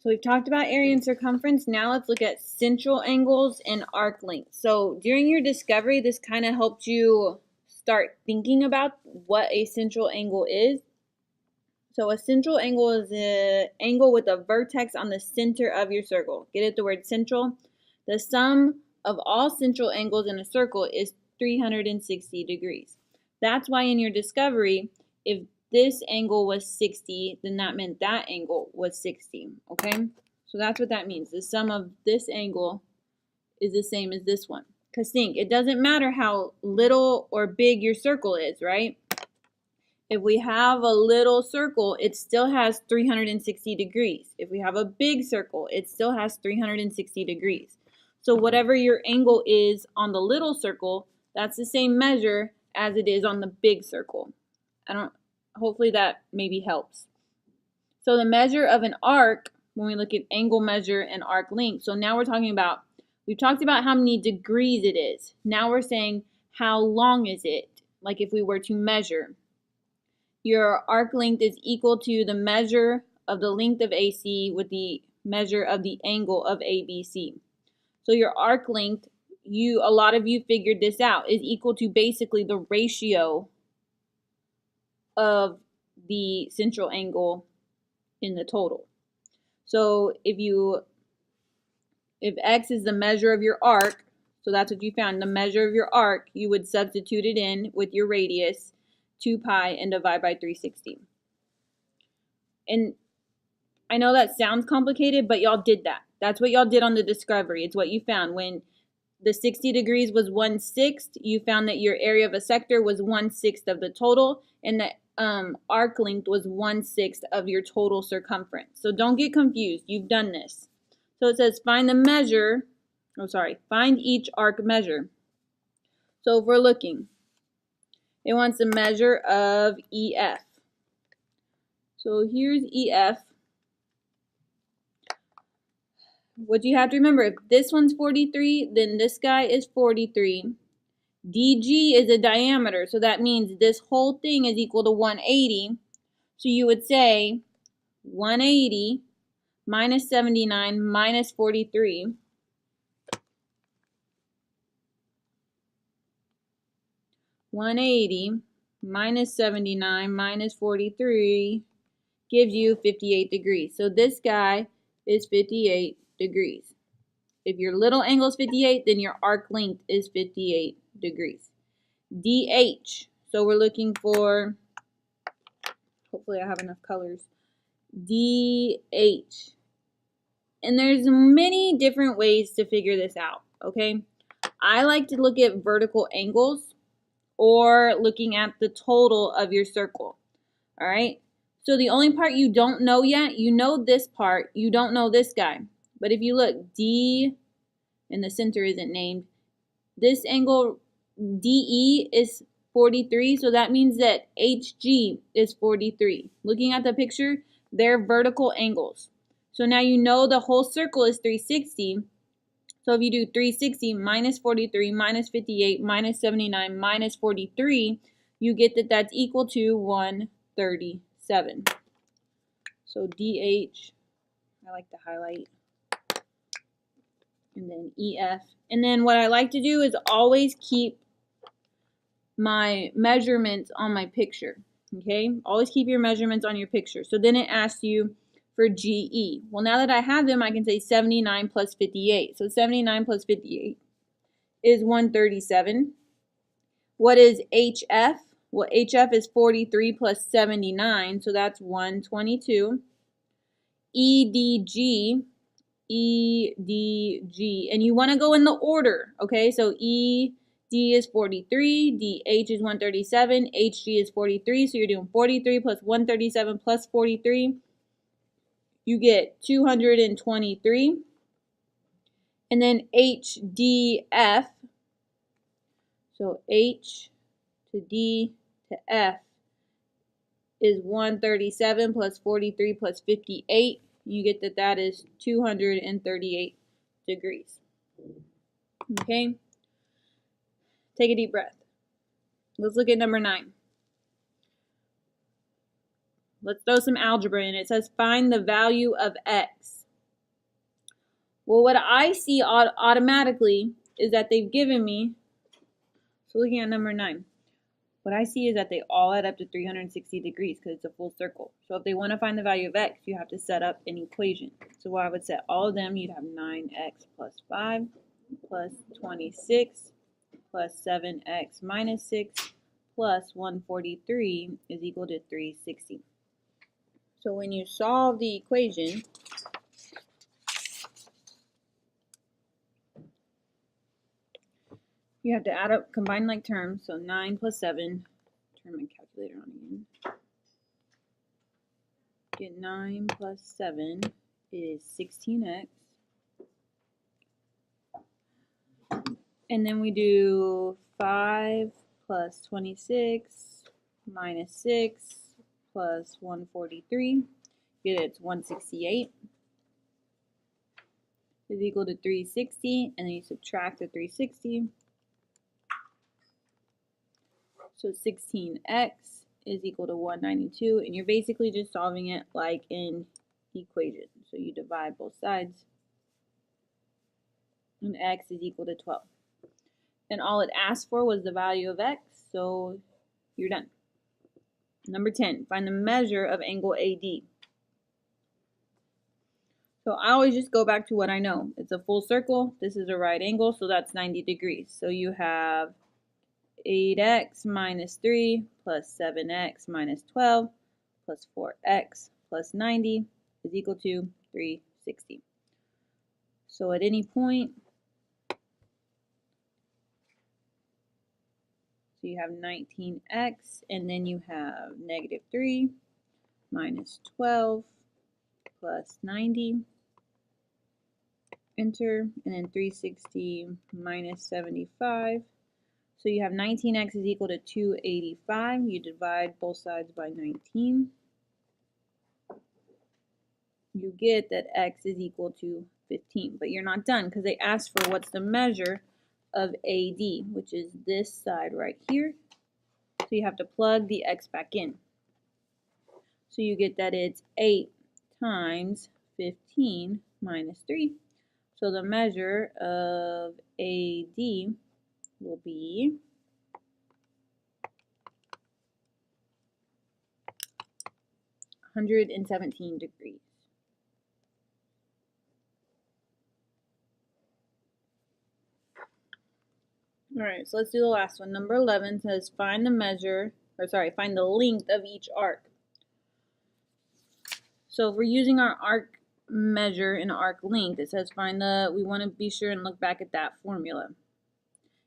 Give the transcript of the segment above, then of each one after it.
So we've talked about area and circumference. Now let's look at central angles and arc length. So during your discovery, this kind of helped you start thinking about what a central angle is. So a central angle is an angle with a vertex on the center of your circle. Get it, the word central? The sum of all central angles in a circle is 360 degrees. That's why in your discovery, if this angle was 60, then that meant that angle was 60, okay? So that's what that means. The sum of this angle is the same as this one. Because think, it doesn't matter how little or big your circle is, right? If we have a little circle, it still has 360 degrees. If we have a big circle, it still has 360 degrees. So whatever your angle is on the little circle, that's the same measure as it is on the big circle. Hopefully that maybe helps. So the measure of an arc, when we look at angle measure and arc length, so now we're talking about, we've talked about how many degrees it is. Now we're saying how long is it, like if we were to measure. Your arc length is equal to the measure of the length of AC with the measure of the angle of ABC. So your arc length, a lot of you figured this out, is equal to basically the ratio of the central angle in the total. So if X is the measure of your arc, so that's what you found, the measure of your arc, you would substitute it in with your radius, 2 pi, and divide by 360. And I know that sounds complicated, but y'all did that. That's what y'all did on the discovery. It's what you found. When the 60 degrees was 1/6, you found that your area of a sector was 1/6 of the total, and the arc length was 1/6 of your total circumference. So don't get confused. You've done this. So it says find each arc measure. So if we're looking, it wants the measure of EF. So here's EF. What you have to remember, if this one's 43, then this guy is 43. DG is a diameter, so that means this whole thing is equal to 180. So you would say 180 minus 79 minus 43. 180 minus 79 minus 43 gives you 58 degrees. So this guy is 58 degrees. If your little angle is 58, then your arc length is 58 degrees. DH, so we're looking for, hopefully I have enough colors, DH. And there's many different ways to figure this out, okay? I like to look at vertical angles or looking at the total of your circle, all right? So the only part you don't know yet, you know this part, you don't know this guy. But if you look, D, and the center isn't named, this angle DE is 43, so that means that HG is 43. Looking at the picture, they're vertical angles. So now you know the whole circle is 360. So if you do 360 minus 43 minus 58 minus 79 minus 43, you get that that's equal to 137. So DH, I like to highlight, and then EF. And then what I like to do is always keep my measurements on my picture, okay? Always keep your measurements on your picture. So then it asks you for GE. Well, now that I have them, I can say 79 plus 58. So 79 plus 58 is 137. What is HF? Well, HF is 43 plus 79, so that's 122. EDG, and you want to go in the order, okay? So ED is 43, DH is 137, HG is 43, so you're doing 43 plus 137 plus 43. You get 223. And then HDF, so H to D to F is 137 plus 43 plus 58. You get that that is 238 degrees. Okay? Take a deep breath. Let's look at number 9. Let's throw some algebra in. It says find the value of x. Well, what I see automatically is that they've given me, so looking at number 9, what I see is that they all add up to 360 degrees because it's a full circle. So if they want to find the value of x, you have to set up an equation. So I would set all of them, you'd have 9x plus 5 plus 26 plus 7x minus 6 plus 143 is equal to 360. So when you solve the equation, you have to add up, combine like terms. So 9 plus 7, turn my calculator on again. Get 9 plus 7 is 16x. And then we do 5 plus 26 minus 6 plus 143. Get it, it's 168. Is equal to 360, and then you subtract the 360. So 16x is equal to 192, and you're basically just solving it like in equation. So you divide both sides, and x is equal to 12. And all it asked for was the value of x, so you're done. Number 10, find the measure of angle AD. So I always just go back to what I know. It's a full circle. This is a right angle, so that's 90 degrees. So you have 8x minus 3 plus 7x minus 12 plus 4x plus 90 is equal to 360. So at any point, so you have 19x, and then you have negative 3 minus 12 plus 90. Enter, and then 360 minus 75. So you have 19x is equal to 285. You divide both sides by 19. You get that x is equal to 15. But you're not done because they asked for what's the measure of AD, which is this side right here. So you have to plug the x back in. So you get that it's 8 times 15 minus 3. So the measure of AD will be 117 degrees. All right, so let's do the last one. Number 11 says find find the length of each arc. So if we're using our arc measure and arc length, it says we want to be sure and look back at that formula.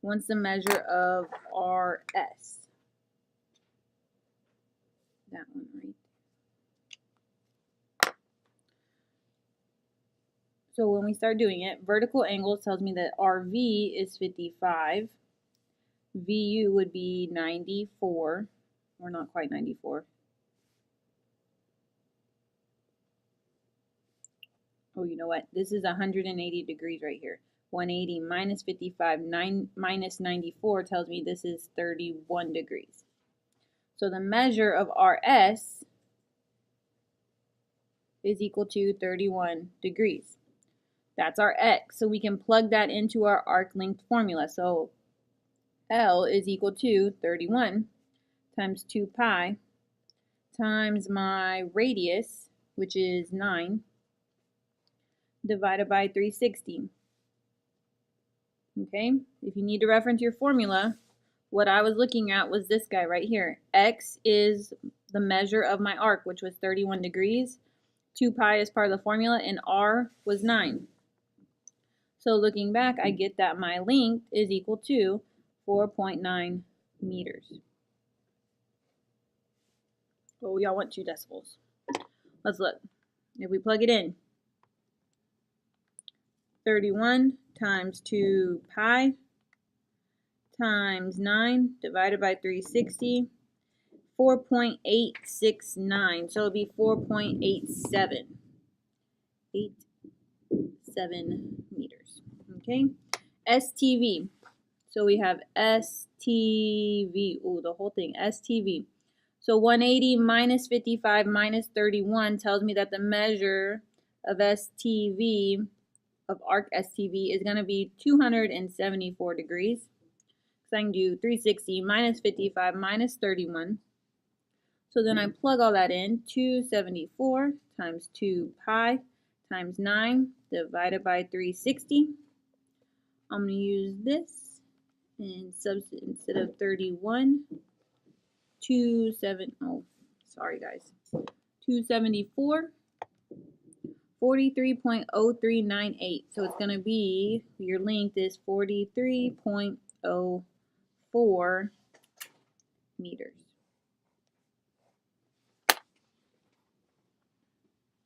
What's the measure of RS? That one right. So when we start doing it, vertical angles tells me that RV is 55. VU would be 94, or not quite 94. Oh, you know what? This is 180 degrees right here. 180 minus 55 minus 94 tells me this is 31 degrees. So the measure of RS is equal to 31 degrees. That's our x. So we can plug that into our arc length formula. So L is equal to 31 times 2 pi times my radius, which is 9, divided by 360. Okay, if you need to reference your formula, what I was looking at was this guy right here. X is the measure of my arc, which was 31 degrees. 2 pi is part of the formula, and R was 9. So looking back, I get that my length is equal to 4.9 meters. Oh, y'all want 2 decibels. Let's look. If we plug it in, 31 times 2 pi times 9 divided by 360, 4.869. So it would be 4.87. 87 meters. Okay. STV. So we have STV. Oh, the whole thing. STV. So 180 minus 55 minus 31 tells me that the measure of STV of arc STV is going to be 274 degrees. So I can do 360 minus 55 minus 31. So then I plug all that in. 274 times 2 pi times 9 divided by 360. I'm going to use this and instead of 31, 274, 43.0398. So it's going to be, your length is 43.04 meters.